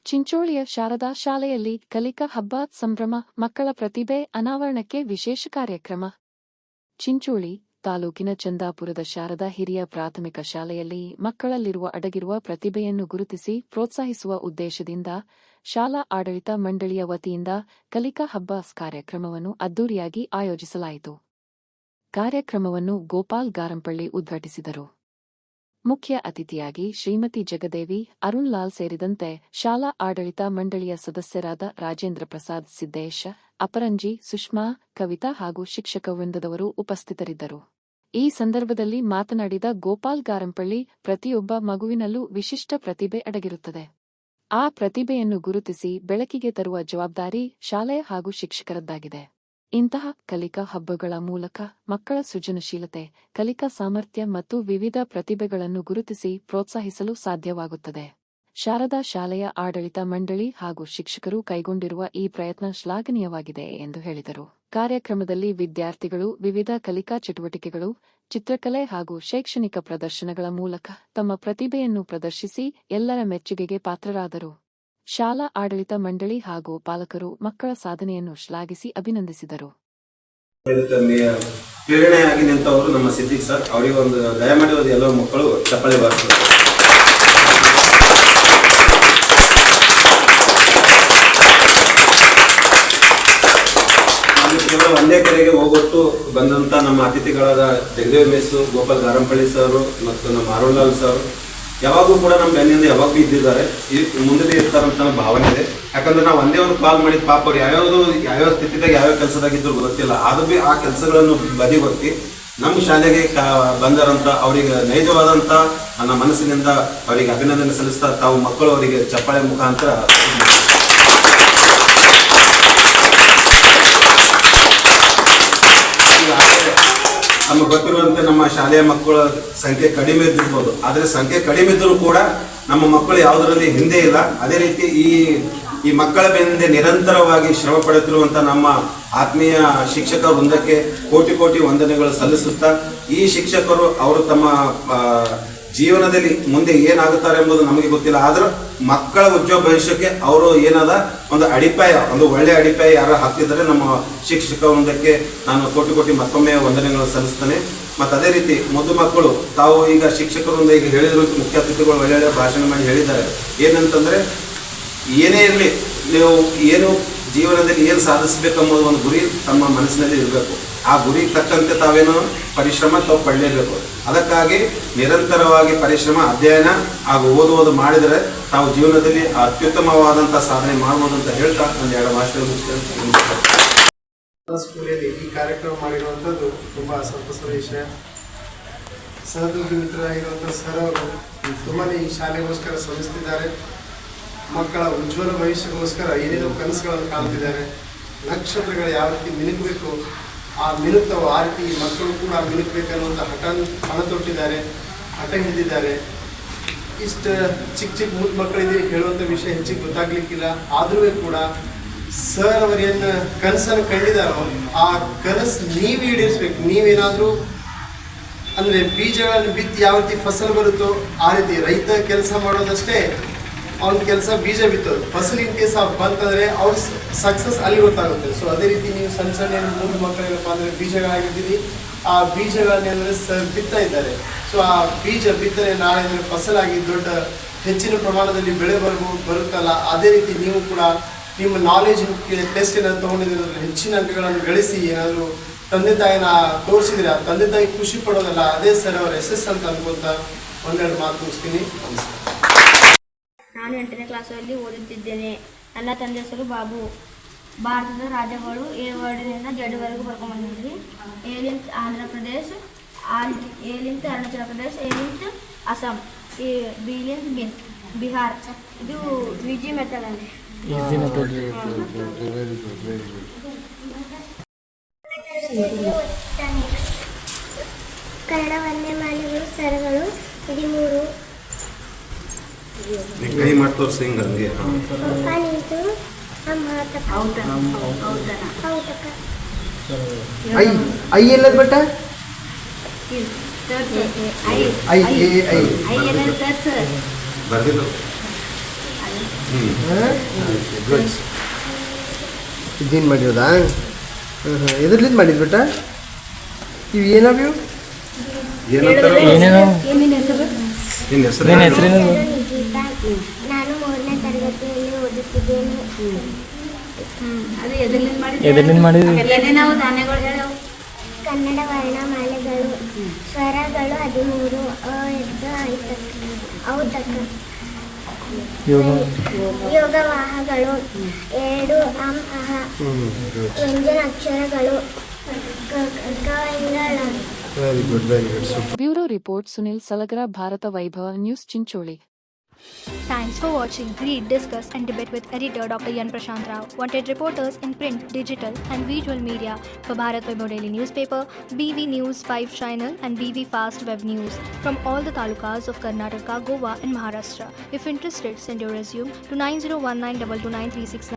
ಚಿಂಚೋಳಿಯ ಶಾರದಾ ಶಾಲೆಯಲ್ಲಿ ಕಲಿಕಾ ಹಬ್ಬ ಸಂಭ್ರಮ ಮಕ್ಕಳ ಪ್ರತಿಭೆ ಅನಾವರಣಕ್ಕೆ ವಿಶೇಷ ಕಾರ್ಯಕ್ರಮ. ಚಿಂಚೋಳಿ ತಾಲೂಕಿನ ಚಂದಾಪುರದ ಶಾರದಾ ಹಿರಿಯ ಪ್ರಾಥಮಿಕ ಶಾಲೆಯಲ್ಲಿ ಮಕ್ಕಳಲ್ಲಿರುವ ಅಡಗಿರುವ ಪ್ರತಿಭೆಯನ್ನು ಗುರುತಿಸಿ ಪ್ರೋತ್ಸಾಹಿಸುವ ಉದ್ದೇಶದಿಂದ ಶಾಲಾ ಆಡಳಿತ ಮಂಡಳಿಯ ವತಿಯಿಂದ ಕಲಿಕಾ ಹಬ್ಬ ಕಾರ್ಯಕ್ರಮವನ್ನು ಅದ್ದೂರಿಯಾಗಿ ಆಯೋಜಿಸಲಾಯಿತು. ಕಾರ್ಯಕ್ರಮವನ್ನು ಗೋಪಾಲ್ ಗಾರಂಪಳ್ಳಿ ಉದ್ಘಾಟಿಸಿದರು. ಮುಖ್ಯ ಅತಿಥಿಯಾಗಿ ಶ್ರೀಮತಿ ಜಗದೇವಿ, ಅರುಣ್ ಲಾಲ್ ಸೇರಿದಂತೆ ಶಾಲಾ ಆಡಳಿತ ಮಂಡಳಿಯ ಸದಸ್ಯರಾದ ರಾಜೇಂದ್ರ ಪ್ರಸಾದ್, ಸಿದ್ದೇಶ, ಅಪರಂಜಿ, ಸುಷ್ಮಾ, ಕವಿತಾ ಹಾಗೂ ಶಿಕ್ಷಕ ವೃಂದದವರು ಉಪಸ್ಥಿತರಿದ್ದರು. ಈ ಸಂದರ್ಭದಲ್ಲಿ ಮಾತನಾಡಿದ ಗೋಪಾಲ್ ಗಾರಂಪಳ್ಳಿ, ಪ್ರತಿಯೊಬ್ಬ ಮಗುವಿನಲ್ಲೂ ವಿಶಿಷ್ಟ ಪ್ರತಿಭೆ ಅಡಗಿರುತ್ತದೆ. ಆ ಪ್ರತಿಭೆಯನ್ನು ಗುರುತಿಸಿ ಬೆಳಕಿಗೆ ತರುವ ಜವಾಬ್ದಾರಿ ಶಾಲೆಯ ಹಾಗೂ ಶಿಕ್ಷಕರದ್ದಾಗಿದೆ. ಇಂತಹ ಕಲಿಕಾ ಹಬ್ಬಗಳ ಮೂಲಕ ಮಕ್ಕಳ ಸೃಜನಶೀಲತೆ, ಕಲಿಕಾ ಸಾಮರ್ಥ್ಯ ಮತ್ತು ವಿವಿಧ ಪ್ರತಿಭೆಗಳನ್ನು ಗುರುತಿಸಿ ಪ್ರೋತ್ಸಾಹಿಸಲು ಸಾಧ್ಯವಾಗುತ್ತದೆ. ಶಾರದಾ ಶಾಲೆಯ ಆಡಳಿತ ಮಂಡಳಿ ಹಾಗೂ ಶಿಕ್ಷಕರು ಕೈಗೊಂಡಿರುವ ಈ ಪ್ರಯತ್ನ ಶ್ಲಾಘನೀಯವಾಗಿದೆ ಎಂದು ಹೇಳಿದರು. ಕಾರ್ಯಕ್ರಮದಲ್ಲಿ ವಿದ್ಯಾರ್ಥಿಗಳು ವಿವಿಧ ಕಲಿಕಾ ಚಟುವಟಿಕೆಗಳು, ಚಿತ್ರಕಲೆ ಹಾಗೂ ಶೈಕ್ಷಣಿಕ ಪ್ರದರ್ಶನಗಳ ಮೂಲಕ ತಮ್ಮ ಪ್ರತಿಭೆಯನ್ನು ಪ್ರದರ್ಶಿಸಿ ಎಲ್ಲರ ಮೆಚ್ಚುಗೆಗೆ ಪಾತ್ರರಾದರು. ಶಾಲಾ ಆಡಳಿತ ಮಂಡಳಿ ಹಾಗೂ ಪಾಲಕರು ಮಕ್ಕಳ ಸಾಧನೆಯನ್ನು ಶ್ಲಾಘಿಸಿ ಅಭಿನಂದಿಸಿದರು. ಪ್ರೇರಣೆಯಾಗಿ ನಿಂತವರು ನಮ್ಮ ಸಿದ್ದಿಕ್ ಸರ್, ಅವರಿಗೆ ಒಂದು ದಯಮಾಡಿ ಎಲ್ಲ ಮಕ್ಕಳು ಚಪ್ಪಾಳೆ ಬಾರಿಸಿದರು. ಒಂದೇ ಕಡೆಗೆ ಹೋಗೊಟ್ಟು ಬಂದಂತ ನಮ್ಮ ಅತಿಥಿಗಳಾದ ಜಗದೇವ್ ಮೆಸ್ಸು, ಗೋಪಾಲ್ ಗಾರಂಪಳ್ಳಿ ಸರ್ ಮತ್ತು ನಮ್ಮ ಅರುಣ್ ಲಾಲ್ ಸರ್ ಯಾವಾಗೂ ಕೂಡ ನಮ್ಮ ಬೆನ್ನಿಂದ ಯಾವಾಗೂ ಇದ್ದಿದ್ದಾರೆ, ಮುಂದೆ ಇರ್ತಾರಂತ ಭಾವನೆ ಇದೆ. ಯಾಕಂದ್ರೆ ನಾವು ಒಂದೇ ಒಂದು ಕಾಲ್ ಮಾಡಿದ ಪಾಪ ಅವ್ರು ಯಾವ್ಯಾವ ಸ್ಥಿತಿದಾಗ ಯಾವ್ಯಾವ ಕೆಲಸದಾಗಿದ್ರು ಗೊತ್ತಿಲ್ಲ, ಆದ್ರೂ ಬಿ ಆ ಕೆಲಸಗಳನ್ನು ಬದಿಗೊತ್ತಿ ನಮ್ಮ ಶಾಲೆಗೆ ಬಂದರಂತ ಅವರಿಗೆ ನೈಜವಾದಂತ ನನ್ನ ಮನಸ್ಸಿನಿಂದ ಅವರಿಗೆ ಅಭಿನಂದನೆ ಸಲ್ಲಿಸ್ತಾ ತಾವು ಮಕ್ಕಳು ಅವರಿಗೆ ಚಪ್ಪಾಳೆ ಮುಖಾಂತರ ನಮಗೆ ಗೊತ್ತಿರುವಂತೆ ನಮ್ಮ ಶಾಲೆಯ ಮಕ್ಕಳ ಸಂಖ್ಯೆ ಕಡಿಮೆ ಇದ್ದಿರ್ಬೋದು, ಆದರೆ ಸಂಖ್ಯೆ ಕಡಿಮೆ ಇದ್ದರೂ ಕೂಡ ನಮ್ಮ ಮಕ್ಕಳು ಯಾವುದರಲ್ಲಿ ಹಿಂದೆ ಇಲ್ಲ. ಅದೇ ರೀತಿ ಈ ಮಕ್ಕಳ ಬೆನ್ನಿಂದ ನಿರಂತರವಾಗಿ ಶ್ರಮ ಪಡುತ್ತಿರುವಂತ ನಮ್ಮ ಆತ್ಮೀಯ ಶಿಕ್ಷಕ ವೃಂದಕ್ಕೆ ಕೋಟಿ ಕೋಟಿ ವಂದನೆಗಳು ಸಲ್ಲಿಸುತ್ತಾ, ಈ ಶಿಕ್ಷಕರು ಅವರು ತಮ್ಮ ಜೀವನದಲ್ಲಿ ಮುಂದೆ ಏನಾಗುತ್ತಾರೆ ಎಂಬುದು ನಮಗೆ ಗೊತ್ತಿಲ್ಲ, ಆದ್ರೆ ಮಕ್ಕಳ ಉಜ್ವಲ ಭವಿಷ್ಯಕ್ಕೆ ಅವರು ಏನದ ಒಂದು ಅಡಿಪಾಯ, ಒಂದು ಒಳ್ಳೆ ಅಡಿಪಾಯ ಯಾರು ಹಾಕ್ತಿದ್ದಾರೆ ನಮ್ಮ ಶಿಕ್ಷಕ ವೃಂದಕ್ಕೆ ನಾನು ಕೋಟಿ ಕೋಟಿ ಮತ್ತೊಮ್ಮೆ ವಂದನೆಗಳು ಸಲ್ಲಿಸ್ತೇನೆ. ಮತ್ತು ಅದೇ ರೀತಿ ಮುದ್ದು ಮಕ್ಕಳು ತಾವು ಈಗ ಶಿಕ್ಷಕರಿಂದ ಈಗ ಹೇಳಿದ್ರು, ಮುಖ್ಯ ಅತಿಥಿಗಳು ಒಳ್ಳೆ ಭಾಷಣ ಮಾಡಿ ಹೇಳಿದ್ದಾರೆ. ಏನಂತಂದ್ರೆ ಏನೇ ಇರಲಿ, ನೀವು ಏನು ಜೀವನದಲ್ಲಿ ಏನು ಸಾಧಿಸಬೇಕೆಂಬುದು ಒಂದು ಗುರಿ ತಮ್ಮ ಮನಸ್ಸಿನಲ್ಲಿ ಇರಬೇಕು. ಆ ಗುರಿಗೆ ತಕ್ಕಂತೆ ತಾವೇನು ಪರಿಶ್ರಮ ತಾವು ಪಡಲೇಬೇಕು. ಅದಕ್ಕಾಗಿ ನಿರಂತರವಾಗಿ ಪರಿಶ್ರಮ, ಅಧ್ಯಯನ ಹಾಗೂ ಓದುವುದು ಮಾಡಿದರೆ ತಾವು ಜೀವನದಲ್ಲಿ ಅತ್ಯುತ್ತಮವಾದಂಥ ಸಾಧನೆ ಮಾಡ್ಬೋದು ಅಂತ ಹೇಳ್ತಾ ಒಂದು ಎರಡು ಭಾಷೆ ಸ್ಕೂಲಲ್ಲಿ ಈ ಕಾರ್ಯಕ್ರಮ ಮಾಡಿರುವಂಥದ್ದು ತುಂಬ ಸಂತಸದ ವಿಷಯ. ಸಹೋದ್ಯೋಗಿ ಮಿತ್ರರಾಗಿರುವಂಥ ಸರ್ ಅವರು ತುಂಬಾ ಈ ಶಾಲೆಗೋಸ್ಕರ ಶ್ರಮಿಸ್ತಿದ್ದಾರೆ. ಮಕ್ಕಳ ಉಜ್ವಲ ಭವಿಷ್ಯಕ್ಕೋಸ್ಕರ ಏನೇನೋ ಕನಸುಗಳನ್ನು ಕಾಣ್ತಿದ್ದಾರೆ. ನಕ್ಷತ್ರಗಳು ಯಾವ ರೀತಿ ಮಿನುಕಬೇಕು, ಆ ಮಿನುಕ್ತವು ಆ ರೀತಿ ಮಕ್ಕಳು ಕೂಡ ಮಿನುಕಬೇಕನ್ನುವಂಥ ಹಣ ತೊಟ್ಟಿದ್ದಾರೆ, ಹಠ ಹಿಡಿದಿದ್ದಾರೆ. ಇಷ್ಟು ಚಿಕ್ಕ ಮುದ್ದು ಮಕ್ಕಳಿದೆ, ಹೇಳುವಂಥ ವಿಷಯ ಹೆಚ್ಚಿಗೆ ಗೊತ್ತಾಗ್ಲಿಕ್ಕಿಲ್ಲ. ಆದ್ರೂ ಕೂಡ ಸರ್ ಅವರೇನು ಕನಸನ್ನು ಕಂಡಿದ್ದಾರೋ ಆ ಕನಸು ನೀವು ಈಡೇರಿಸ್ಬೇಕು. ನೀವೇನಾದರೂ ಅಂದರೆ ಬೀಜಗಳನ್ನು ಬಿತ್ತಿ ಯಾವ ರೀತಿ ಫಸಲು ಬರುತ್ತೋ ಆ ರೀತಿ ರೈತ ಕೆಲಸ ಮಾಡೋದಷ್ಟೇ ಅವ್ನ ಕೆಲಸ, ಬೀಜ ಬಿತ್ತೋದು. ಫಸಲ್ ಇನ್ ಕೇಸ್ ಬಂತಂದರೆ ಅವ್ರ ಸಕ್ಸಸ್ ಅಲ್ಲಿ ಗೊತ್ತಾಗುತ್ತೆ. ಸೊ ಅದೇ ರೀತಿ ನೀವು ಸಣ್ಣ ಸಣ್ಣ ಮೂರು ಮಕ್ಕಳೇನಪ್ಪ ಅಂದರೆ ಬೀಜಗಳಾಗಿದ್ದೀರಿ, ಆ ಬೀಜಗಳನ್ನೇಂದರೆ ಸರ್ ಬಿತ್ತಾ ಇದ್ದಾರೆ. ಸೊ ಆ ಬೀಜ ಬಿತ್ತನೆ ನಾಳೆ ಅಂದರೆ ಫಸಲಾಗಿ ದೊಡ್ಡ ಹೆಚ್ಚಿನ ಪ್ರಮಾಣದಲ್ಲಿ ಬೆಳೆ ಬರುತ್ತಲ್ಲ, ಅದೇ ರೀತಿ ನೀವು ಕೂಡ ನಿಮ್ಮ ನಾಲೆಜ್ ಟೆಸ್ಟ್ ಏನಾದ್ರು ತೊಗೊಂಡಿದ್ರೆ ಹೆಚ್ಚಿನ ಅಂಕಗಳನ್ನು ಗಳಿಸಿ ಏನಾದರೂ ತಂದೆ ತಾಯಿನ ತೋರಿಸಿದ್ರೆ ಆ ತಂದೆ ತಾಯಿ ಖುಷಿ ಪಡೋದಲ್ಲ, ಅದೇ ಸರ್ ಅವರ SS ಅಂತ ಅನ್ಕೊಂತ ಒಂದೆರಡು ಮಾತು ಮುಗಿಸ್ತೀನಿ. ನಮಸ್ಕಾರ. ನಾನು 8ನೇ ಕ್ಲಾಸಲ್ಲಿ ಓದುತ್ತಿದ್ದೇನೆ. ನನ್ನ ತಂದೆ ಹೆಸರು ಬಾಬು. ಭಾರತದ ರಾಜ್ಯಗಳು A ವರ್ಡ್ನಿಂದ Z ವರೆಗೂ ಬರ್ಕೊಂಡ್ಬಂದಿದ್ವಿ. A Andhra Pradesh, A Arunachal Pradesh, A Assam, B Bihar. ಇದು VG ಮೆಥಡ್ ಅಲ್ಲಿ. ಕನ್ನಡ ವಂದೇ ಮಾತರಂ ಸರಗಳು 13 ಕೈ ಮಾಡ್ತವ್ರು ಸಿಂಗ್ ಹಂಗೆ ನಿಂತು ಐ ಎಲ್ಲದ ಬಟ್ಟ ಬರ್ದಿಲ್ಲ ಗುಡ್. ಇದೇನು ಮಾಡಿರೋದಾ? ಎದ್ರಲಿಂದ ಮಾಡಿದ್ ಬೇಟ? ಇವು ಏನಾವ್ಯವು? ಏನಂತಾರೆ ನಿನ್ನ ಹೆಸರು ಹೆಸರು ನಿಗೀತಾ. ನಾನು 3ನೇ ತರಗತಿಯಲ್ಲಿ ಓದುತ್ತಿದ್ದೇನೆ. ಕನ್ನಡ ವರ್ಣಮಾಲೆಗಳು ಸ್ವರಗಳು 13 ಅ ಎದ್ದು ಔತಕ. ಯೋಗವಾಹಗಳು 2 ಅಂ ಅಹ. ವ್ಯಂಜನ ಅಕ್ಷರಗಳು ಕ ಇಂಗಳ. Very good, very good, super. Bureau report Sunil Salagar, Bharat Vaibhav news, Chincholi. Thanks for watching Read, Discuss and Debate with editor Dr. Yan Prashant Rao. Wanted reporters in print, digital and visual media for Bharat Vaibhav Daily Newspaper, BV News 5 Channel and BV Fast Web News from all the talukas of Karnataka, Goa and Maharashtra. If interested, send your resume to 9019229369.